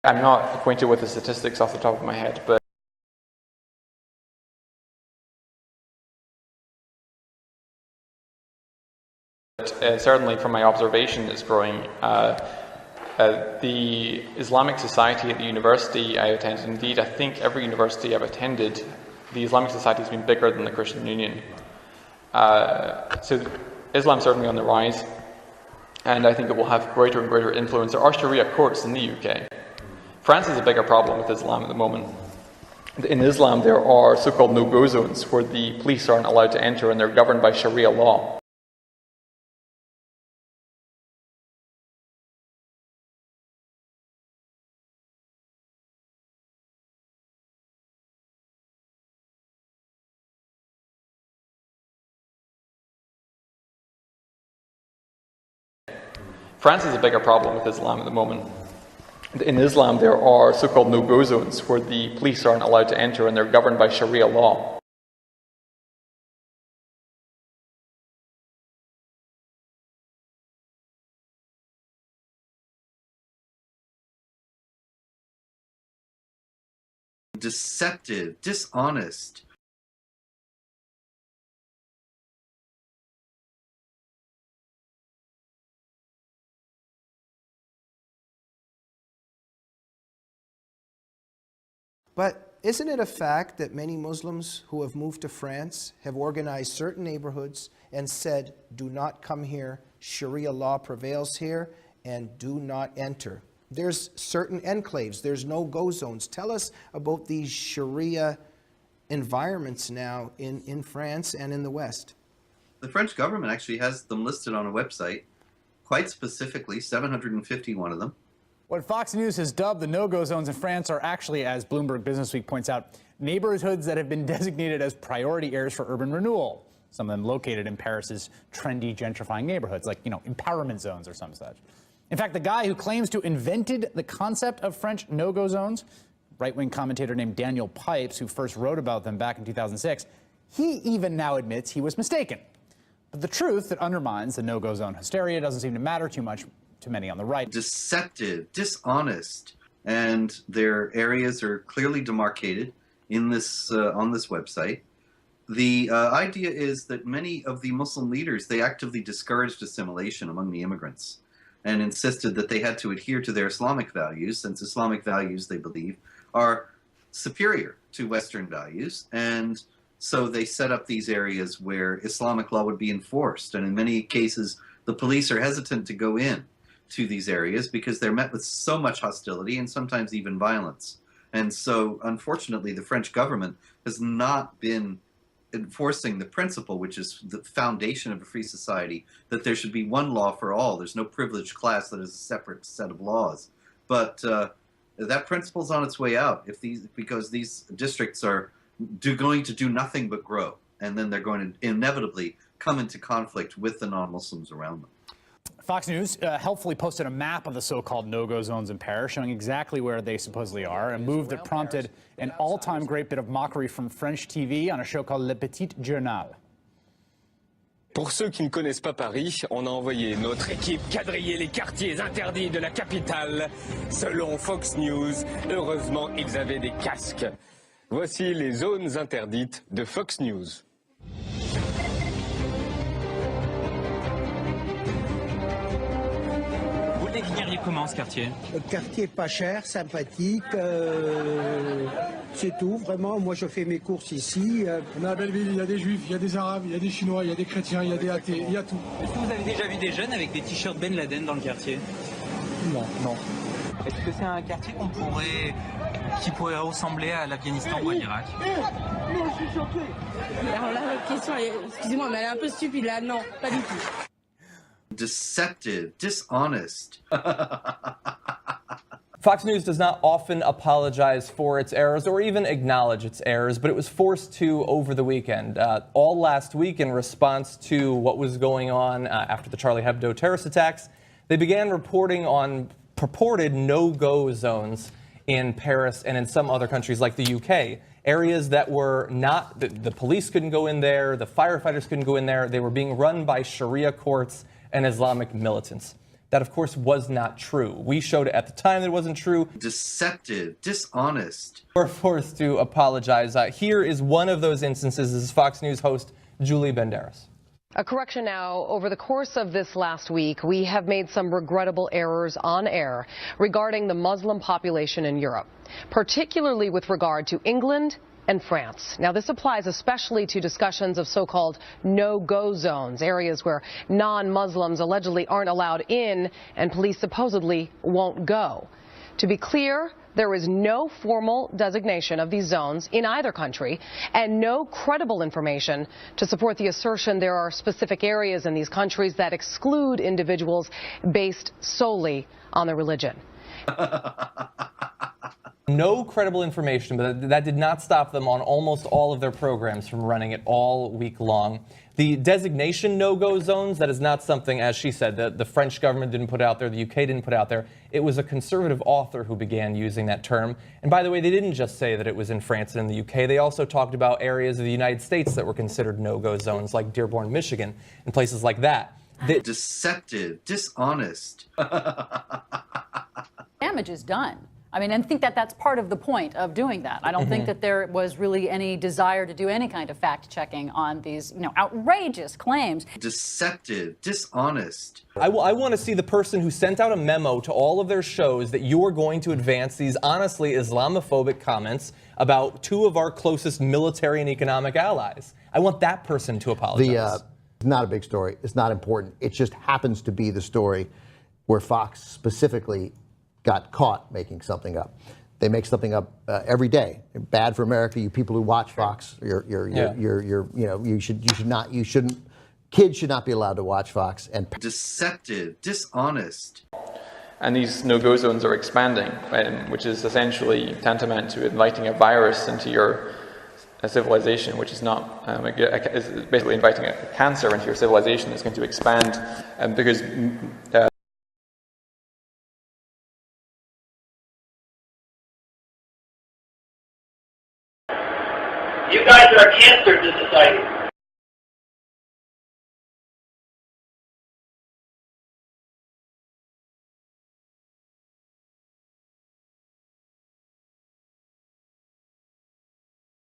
I'm not acquainted with the statistics off the top of my head, but certainly from my observation it's growing. The Islamic Society at the university I attended, indeed I think every university I've attended, the Islamic Society has been bigger than the Christian Union. So Islam's certainly on the rise, and I think it will have greater and greater influence. There are Sharia courts in the UK. France has a bigger problem with Islam at the moment. In Islam there are so-called no-go zones where the police aren't allowed to enter and they're governed by Sharia law. France has a bigger problem with Islam at the moment. In Islam there are so-called no-go zones where the police aren't allowed to enter and they're governed by Sharia law. Deceptive, dishonest. But isn't it a fact that many Muslims who have moved to France have organized certain neighborhoods and said, do not come here, Sharia law prevails here, and do not enter? There's certain enclaves, there's no-go zones. Tell us about these Sharia environments now in France and in the West. The French government actually has them listed on a website, quite specifically, 751 of them. What Fox News has dubbed the no-go zones in France are actually, as Bloomberg Businessweek points out, neighborhoods that have been designated as priority areas for urban renewal, some of them located in Paris's trendy gentrifying neighborhoods, like, empowerment zones or some such. In fact, the guy who claims to invented the concept of French no-go zones, right-wing commentator named Daniel Pipes, who first wrote about them back in 2006, he even now admits he was mistaken. But the truth that undermines the no-go zone hysteria doesn't seem to matter too much to many on the right. Deceptive, dishonest, and their areas are clearly demarcated in this on this website. The idea is that many of the Muslim leaders, they actively discouraged assimilation among the immigrants and insisted that they had to adhere to their Islamic values, since Islamic values, they believe, are superior to Western values. And so they set up these areas where Islamic law would be enforced. And in many cases, the police are hesitant to go in to these areas because they're met with so much hostility and sometimes even violence. And so, unfortunately, the French government has not been enforcing the principle, which is the foundation of a free society, that there should be one law for all. There's no privileged class that is a separate set of laws. But that principle is on its way out because these districts are going to do nothing but grow, and then they're going to inevitably come into conflict with the non-Muslims around them. Fox News helpfully posted a map of the so-called no-go zones in Paris, showing exactly where they supposedly are, a move that prompted an all-time great bit of mockery from French TV on a show called Le Petit Journal. Pour ceux qui ne connaissent pas Paris, on a envoyé notre équipe quadriller les quartiers interdits de la capitale. Selon Fox News, heureusement, ils avaient des casques. Voici les zones interdites de Fox News. Vous le décririez comment, ce quartier? Quartier pas cher, sympathique, c'est tout, vraiment. Moi, je fais mes courses ici. On a à Belleville, il y a des juifs, il y a des arabes, il y a des chinois, il y a des chrétiens, il y a des athées, il y a tout. Est-ce que vous avez déjà vu des jeunes avec des t-shirts Ben Laden dans le quartier? Non, non. Est-ce que c'est un quartier qui pourrait ressembler à l'Afghanistan ou à l'Irak? Non, je suis choqué. Alors là, votre question, excusez-moi, mais elle est un peu stupide là. Non, pas du tout. Deceptive, dishonest. Fox News does not often apologize for its errors or even acknowledge its errors, but it was forced to over the weekend. All last week, in response to what was going on after the Charlie Hebdo terrorist attacks, they began reporting on purported no-go zones in Paris and in some other countries like the UK. Areas that were not, the police couldn't go in there, the firefighters couldn't go in there. They were being run by Sharia courts and Islamic militants. That, of course, was not true. We showed at the time that it wasn't true. Deceptive, dishonest. We're forced to apologize. Here is one of those instances. This is Fox News host Julie Banderas. A correction now. Over the course of this last week, we have made some regrettable errors on air regarding the Muslim population in Europe, particularly with regard to England and France. Now, this applies especially to discussions of so-called no-go zones, areas where non-Muslims allegedly aren't allowed in and police supposedly won't go. To be clear, there is no formal designation of these zones in either country and no credible information to support the assertion there are specific areas in these countries that exclude individuals based solely on their religion. No credible information, but that did not stop them on almost all of their programs from running it all week long. The designation no-go zones, that is not something, as she said, that the French government didn't put out there, the UK didn't put out there. It was a conservative author who began using that term. And by the way, they didn't just say that it was in France and in the UK. They also talked about areas of the United States that were considered no-go zones, like Dearborn, Michigan, and places like that. Deceptive, dishonest. Damage is done. I mean, and think that that's part of the point of doing that. I don't think that there was really any desire to do any kind of fact-checking on these, outrageous claims. Deceptive, dishonest. I want to see the person who sent out a memo to all of their shows that you are going to advance these honestly Islamophobic comments about two of our closest military and economic allies. I want that person to apologize. It's not a big story. It's not important. It just happens to be the story where Fox specifically got caught making something up. They make something up every day. Bad for America. You people who watch Fox, kids should not be allowed to watch Fox. And deceptive, dishonest. And these no-go zones are expanding, which is essentially tantamount to inviting a virus into your civilization, which is not, is basically inviting a cancer into your civilization. It's going to expand because you guys are a cancer to society.